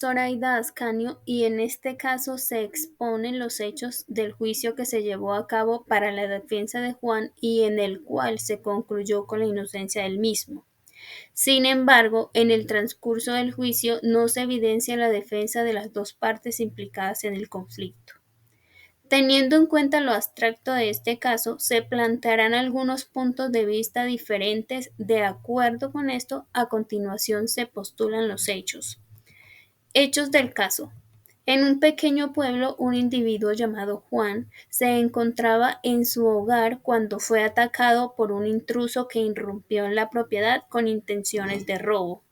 Zoraida Ascanio y en este caso se exponen los hechos del juicio que se llevó a cabo para la defensa de Juan y en el cual se concluyó con la inocencia del mismo. Sin embargo, en el transcurso del juicio no se evidencia la defensa de las dos partes implicadas en el conflicto. Teniendo en cuenta lo abstracto de este caso, se plantearán algunos puntos de vista diferentes. De acuerdo con esto, a continuación se postulan los hechos. Hechos del caso. En un pequeño pueblo, un individuo llamado Juan se encontraba en su hogar cuando fue atacado por un intruso que irrumpió en la propiedad con intenciones de robo.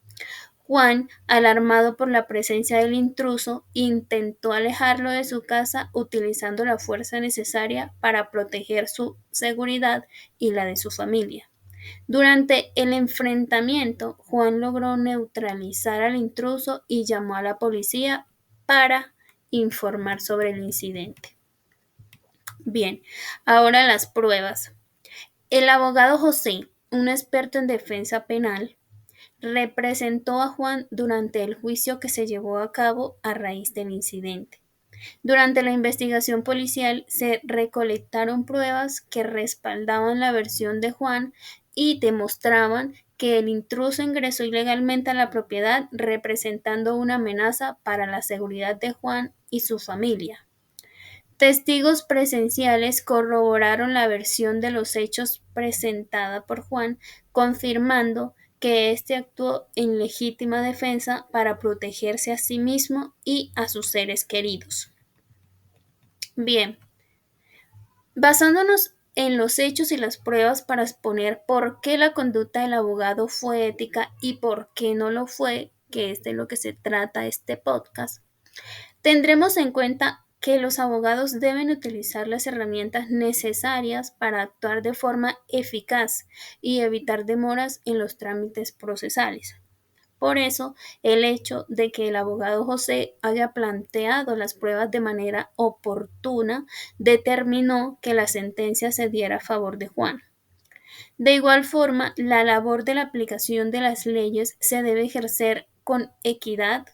Juan, alarmado por la presencia del intruso, intentó alejarlo de su casa utilizando la fuerza necesaria para proteger su seguridad y la de su familia. Durante el enfrentamiento, Juan logró neutralizar al intruso y llamó a la policía para informar sobre el incidente. Bien, ahora las pruebas. El abogado José, un experto en defensa penal, representó a Juan durante el juicio que se llevó a cabo a raíz del incidente. Durante la investigación policial se recolectaron pruebas que respaldaban la versión de Juan y demostraban que el intruso ingresó ilegalmente a la propiedad representando una amenaza para la seguridad de Juan y su familia. Testigos presenciales corroboraron la versión de los hechos presentada por Juan, confirmando que éste actuó en legítima defensa para protegerse a sí mismo y a sus seres queridos. Bien, basándonos en los hechos y las pruebas para exponer por qué la conducta del abogado fue ética y por qué no lo fue, que es de lo que se trata este podcast, tendremos en cuenta que los abogados deben utilizar las herramientas necesarias para actuar de forma eficaz y evitar demoras en los trámites procesales. Por eso, el hecho de que el abogado José haya planteado las pruebas de manera oportuna determinó que la sentencia se diera a favor de Juan. De igual forma, la labor de la aplicación de las leyes se debe ejercer con equidad,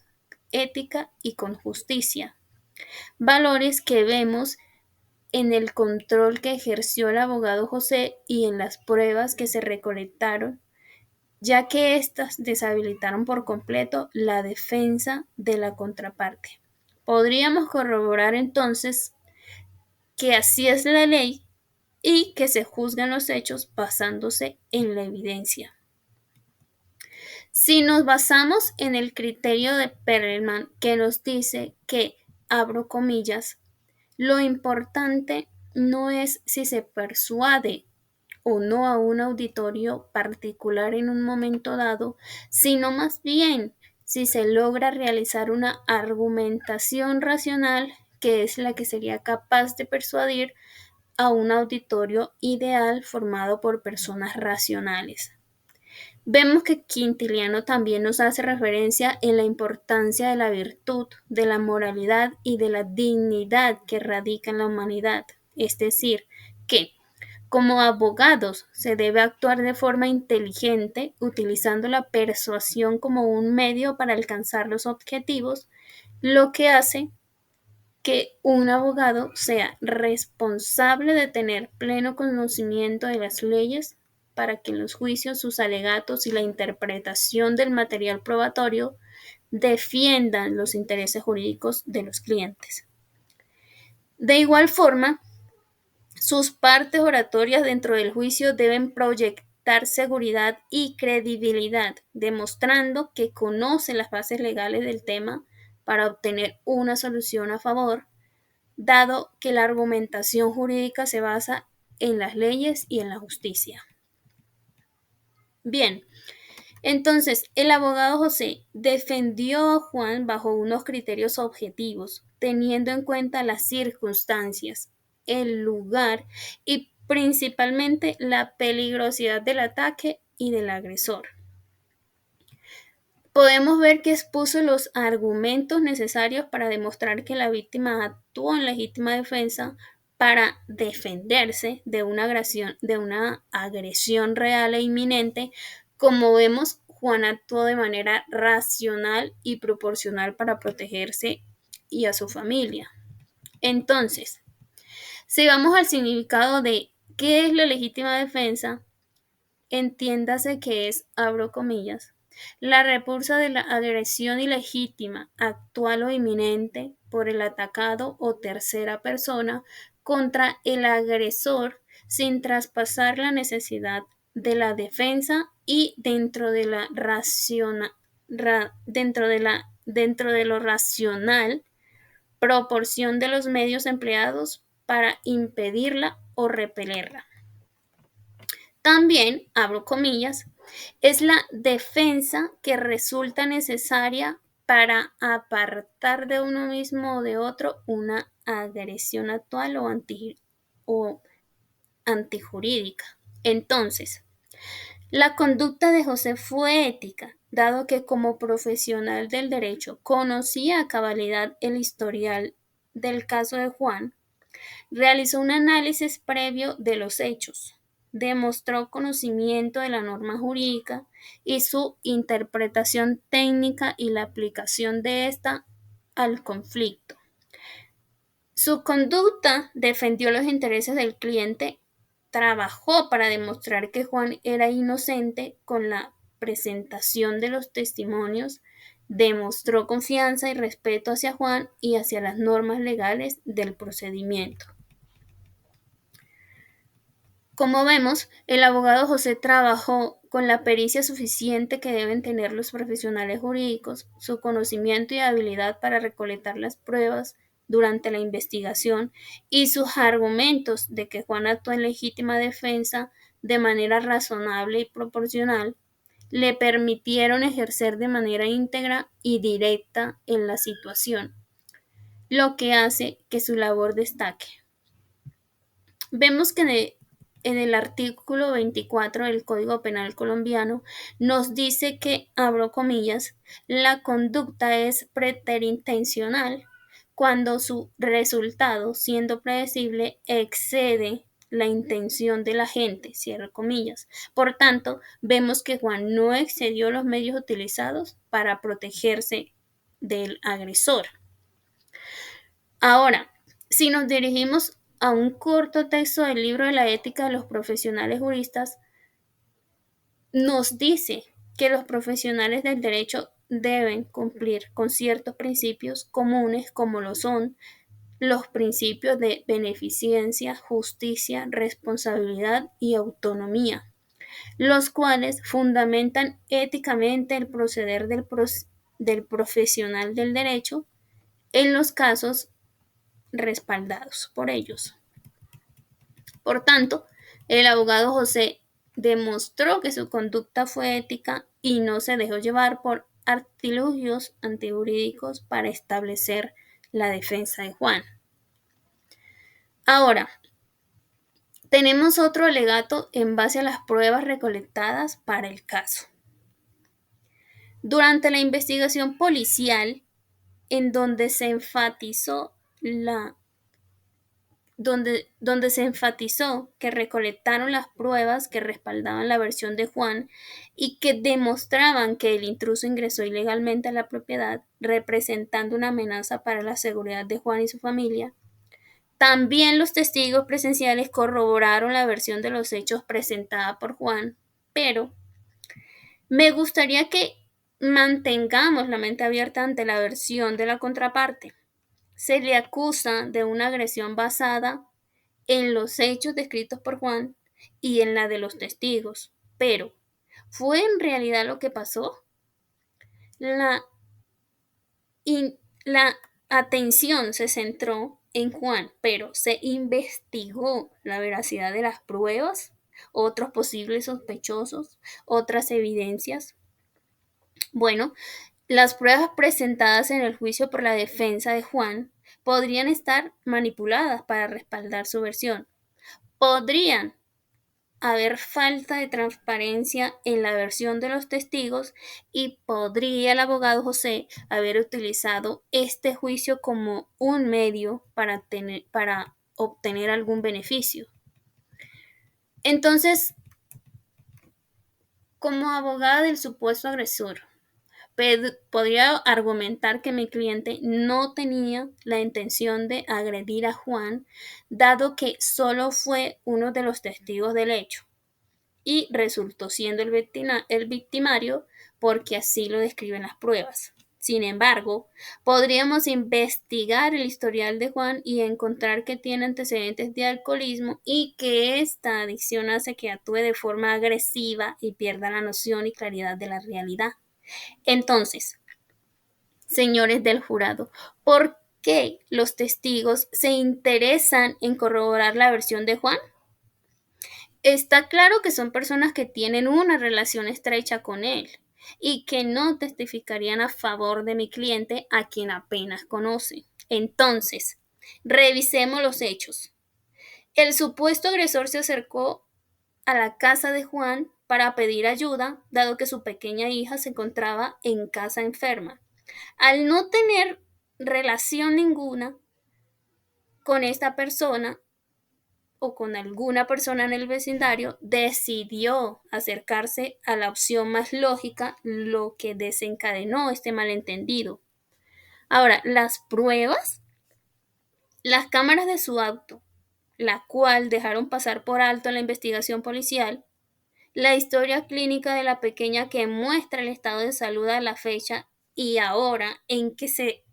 ética y con justicia, valores que vemos en el control que ejerció el abogado José y en las pruebas que se recolectaron, ya que éstas deshabilitaron por completo la defensa de la contraparte. Podríamos corroborar entonces que así es la ley y que se juzgan los hechos basándose en la evidencia. Si nos basamos en el criterio de Perelman, que nos dice que, abro comillas, lo importante no es si se persuade o no a un auditorio particular en un momento dado, sino más bien si se logra realizar una argumentación racional que es la que sería capaz de persuadir a un auditorio ideal formado por personas racionales. Vemos que Quintiliano también nos hace referencia en la importancia de la virtud, de la moralidad y de la dignidad que radica en la humanidad. Es decir, que como abogados se debe actuar de forma inteligente, utilizando la persuasión como un medio para alcanzar los objetivos, lo que hace que un abogado sea responsable de tener pleno conocimiento de las leyes para que en los juicios sus alegatos y la interpretación del material probatorio defiendan los intereses jurídicos de los clientes. De igual forma, sus partes oratorias dentro del juicio deben proyectar seguridad y credibilidad, demostrando que conoce las bases legales del tema para obtener una solución a favor, dado que la argumentación jurídica se basa en las leyes y en la justicia. Bien, entonces el abogado José defendió a Juan bajo unos criterios objetivos, teniendo en cuenta las circunstancias, el lugar y principalmente la peligrosidad del ataque y del agresor. Podemos ver que expuso los argumentos necesarios para demostrar que la víctima actuó en legítima defensa para defenderse de una agresión real e inminente. Como vemos, Juan actuó de manera racional y proporcional para protegerse y a su familia. Entonces, si vamos al significado de qué es la legítima defensa, entiéndase que es, abro comillas, la repulsa de la agresión ilegítima, actual o inminente por el atacado o tercera persona contra el agresor sin traspasar la necesidad de la defensa y dentro de lo racional, proporción de los medios empleados para impedirla o repelerla. También, abro comillas, es la defensa que resulta necesaria para apartar de uno mismo o de otro una agresión actual o antijurídica. Entonces, la conducta de José fue ética, dado que como profesional del derecho conocía a cabalidad el historial del caso de Juan, realizó un análisis previo de los hechos, demostró conocimiento de la norma jurídica y su interpretación técnica y la aplicación de esta al conflicto. Su conducta defendió los intereses del cliente, trabajó para demostrar que Juan era inocente con la presentación de los testimonios, demostró confianza y respeto hacia Juan y hacia las normas legales del procedimiento. Como vemos, el abogado José trabajó con la pericia suficiente que deben tener los profesionales jurídicos, su conocimiento y habilidad para recolectar las pruebas durante la investigación y sus argumentos de que Juan actuó en legítima defensa de manera razonable y proporcional, le permitieron ejercer de manera íntegra y directa en la situación, lo que hace que su labor destaque. Vemos que en el artículo 24 del Código Penal colombiano nos dice que, abro comillas, la conducta es preterintencional cuando su resultado, siendo predecible, excede la intención del agente, cierro comillas. Por tanto, vemos que Juan no excedió los medios utilizados para protegerse del agresor. Ahora, si nos dirigimos a un corto texto del libro de la ética de los profesionales juristas, nos dice que los profesionales del derecho deben cumplir con ciertos principios comunes como lo son los principios de beneficencia, justicia, responsabilidad y autonomía, los cuales fundamentan éticamente el proceder del profesional del derecho en los casos respaldados por ellos. Por tanto, el abogado José demostró que su conducta fue ética y no se dejó llevar por artilugios antijurídicos para establecer la defensa de Juan. Ahora, tenemos otro alegato en base a las pruebas recolectadas para el caso. Durante la investigación policial, en donde se enfatizó que recolectaron las pruebas que respaldaban la versión de Juan y que demostraban que el intruso ingresó ilegalmente a la propiedad, representando una amenaza para la seguridad de Juan y su familia. También los testigos presenciales corroboraron la versión de los hechos presentada por Juan, pero me gustaría que mantengamos la mente abierta ante la versión de la contraparte. Se le acusa de una agresión basada en los hechos descritos por Juan y en la de los testigos. Pero, ¿fue en realidad lo que pasó? La atención se centró en Juan, pero se investigó la veracidad de las pruebas, otros posibles sospechosos, otras evidencias. Bueno, las pruebas presentadas en el juicio por la defensa de Juan podrían estar manipuladas para respaldar su versión. Podrían haber falta de transparencia en la versión de los testigos y podría el abogado José haber utilizado este juicio como un medio para obtener algún beneficio. Entonces, Como abogada del supuesto agresor, podría argumentar que mi cliente no tenía la intención de agredir a Juan, dado que solo fue uno de los testigos del hecho y resultó siendo el victimario porque así lo describen las pruebas. Sin embargo, podríamos investigar el historial de Juan y encontrar que tiene antecedentes de alcoholismo y que esta adicción hace que actúe de forma agresiva y pierda la noción y claridad de la realidad. Entonces, señores del jurado, ¿por qué los testigos se interesan en corroborar la versión de Juan? Está claro que son personas que tienen una relación estrecha con él y que no testificarían a favor de mi cliente a quien apenas conoce. Entonces, revisemos los hechos. El supuesto agresor se acercó a la casa de Juan para pedir ayuda, dado que su pequeña hija se encontraba en casa enferma. Al no tener relación ninguna con esta persona, o con alguna persona en el vecindario, decidió acercarse a la opción más lógica, lo que desencadenó este malentendido. Ahora, las pruebas, las cámaras de su auto, la cual dejaron pasar por alto en la investigación policial, la historia clínica de la pequeña que muestra el estado de salud a la fecha y la hora en que se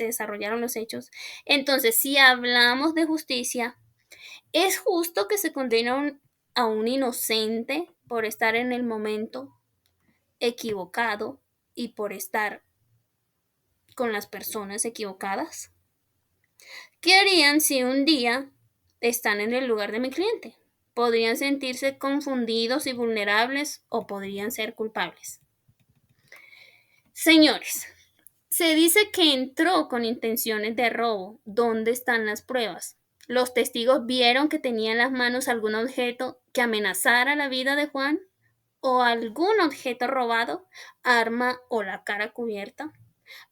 desarrollaron los hechos. Entonces, si hablamos de justicia, ¿es justo que se condene a un inocente por estar en el momento equivocado y por estar con las personas equivocadas? ¿Qué harían si un día están en el lugar de mi cliente? ¿Podrían sentirse confundidos y vulnerables o podrían ser culpables? Señores, se dice que entró con intenciones de robo. ¿Dónde están las pruebas? ¿Los testigos vieron que tenía en las manos algún objeto que amenazara la vida de Juan? ¿O algún objeto robado, arma o la cara cubierta?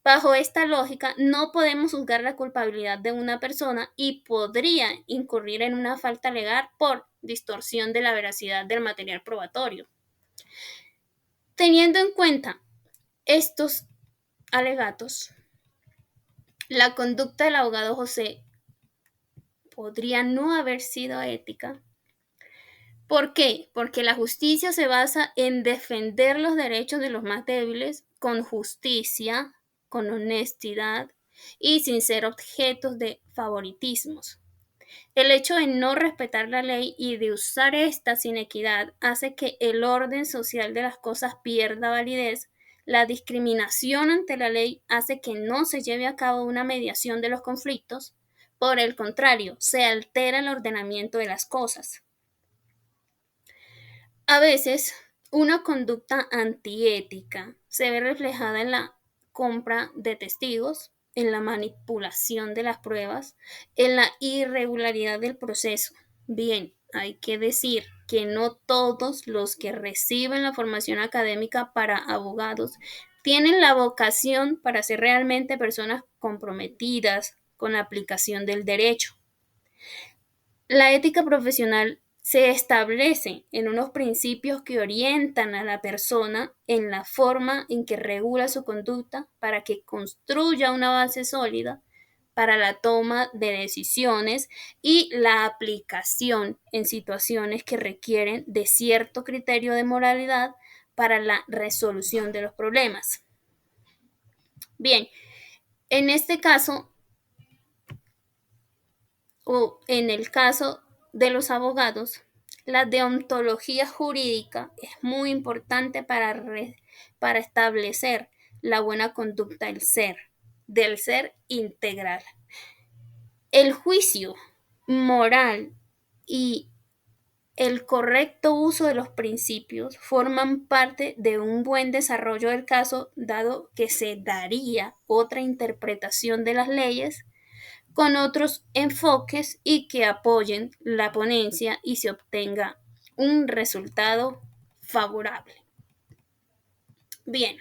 Bajo esta lógica, no podemos juzgar la culpabilidad de una persona y podría incurrir en una falta legal por distorsión de la veracidad del material probatorio. Teniendo en cuenta estos alegatos, la conducta del abogado José podría no haber sido ética. ¿Por qué? Porque la justicia se basa en defender los derechos de los más débiles con justicia, con honestidad y sin ser objetos de favoritismos. El hecho de no respetar la ley y de usar esta sin equidad hace que el orden social de las cosas pierda validez. La discriminación ante la ley hace que no se lleve a cabo una mediación de los conflictos. Por el contrario, se altera el ordenamiento de las cosas. A veces, una conducta antiética se ve reflejada en la compra de testigos, en la manipulación de las pruebas, en la irregularidad del proceso. Bien, hay que decir que no todos los que reciben la formación académica para abogados tienen la vocación para ser realmente personas comprometidas con la aplicación del derecho. La ética profesional se establece en unos principios que orientan a la persona en la forma en que regula su conducta para que construya una base sólida para la toma de decisiones y la aplicación en situaciones que requieren de cierto criterio de moralidad para la resolución de los problemas. Bien, en este caso, o en el caso de los abogados, la deontología jurídica es muy importante para establecer la buena conducta del ser integral. El juicio moral y el correcto uso de los principios forman parte de un buen desarrollo del caso, dado que se daría otra interpretación de las leyes con otros enfoques y que apoyen la ponencia y se obtenga un resultado favorable. Bien,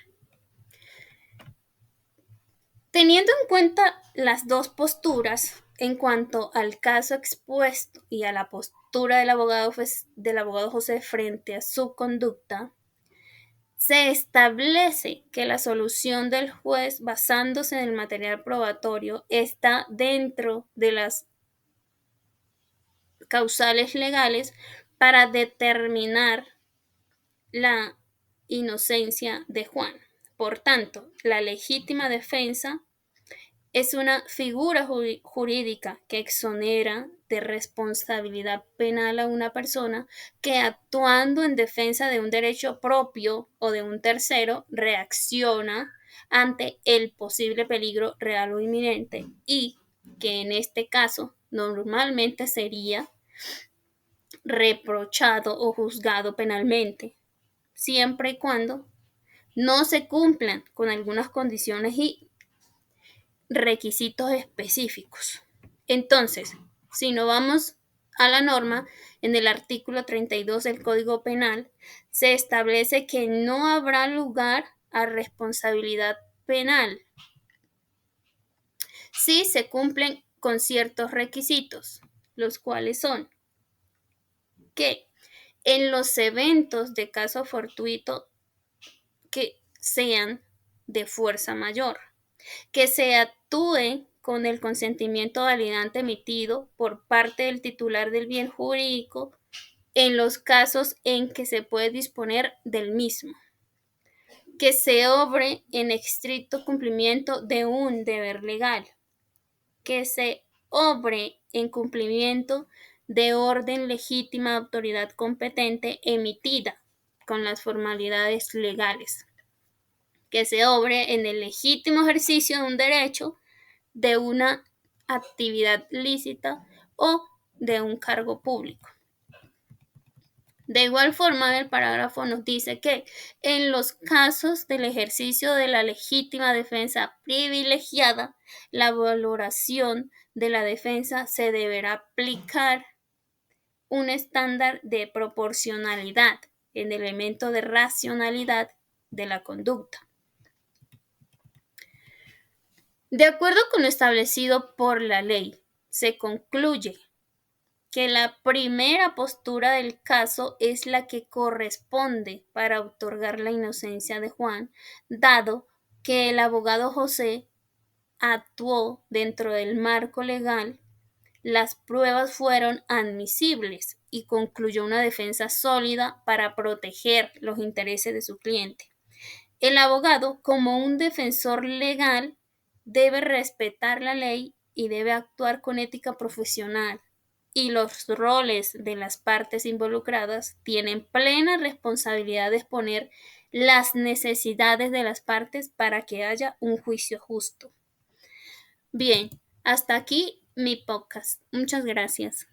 teniendo en cuenta las dos posturas en cuanto al caso expuesto y a la postura del abogado José frente a su conducta, Se establece que la solución del juez, basándose en el material probatorio, está dentro de las causales legales para determinar la inocencia de Juan. Por tanto, la legítima defensa es una figura jurídica que exonera de responsabilidad penal a una persona que, actuando en defensa de un derecho propio o de un tercero, reacciona ante el posible peligro real o inminente, y que en este caso normalmente sería reprochado o juzgado penalmente, siempre y cuando no se cumplan con algunas condiciones y requisitos específicos. Entonces, si no vamos a la norma, en el artículo 32 del Código Penal se establece que no habrá lugar a responsabilidad penal si se cumplen con ciertos requisitos, los cuales son que en los eventos de caso fortuito que sean de fuerza mayor, que se actúe con el consentimiento validante emitido por parte del titular del bien jurídico en los casos en que se puede disponer del mismo, que se obre en estricto cumplimiento de un deber legal, que se obre en cumplimiento de orden legítima de autoridad competente emitida con las formalidades legales, que se obre en el legítimo ejercicio de un derecho, de una actividad lícita o de un cargo público. De igual forma, el parágrafo nos dice que en los casos del ejercicio de la legítima defensa privilegiada, la valoración de la defensa se deberá aplicar un estándar de proporcionalidad en el elemento de racionalidad de la conducta. De acuerdo con lo establecido por la ley, se concluye que la primera postura del caso es la que corresponde para otorgar la inocencia de Juan, dado que el abogado José actuó dentro del marco legal, las pruebas fueron admisibles y concluyó una defensa sólida para proteger los intereses de su cliente. El abogado, como un defensor legal, debe respetar la ley y debe actuar con ética profesional, y los roles de las partes involucradas tienen plena responsabilidad de exponer las necesidades de las partes para que haya un juicio justo. Bien, hasta aquí mi podcast. Muchas gracias.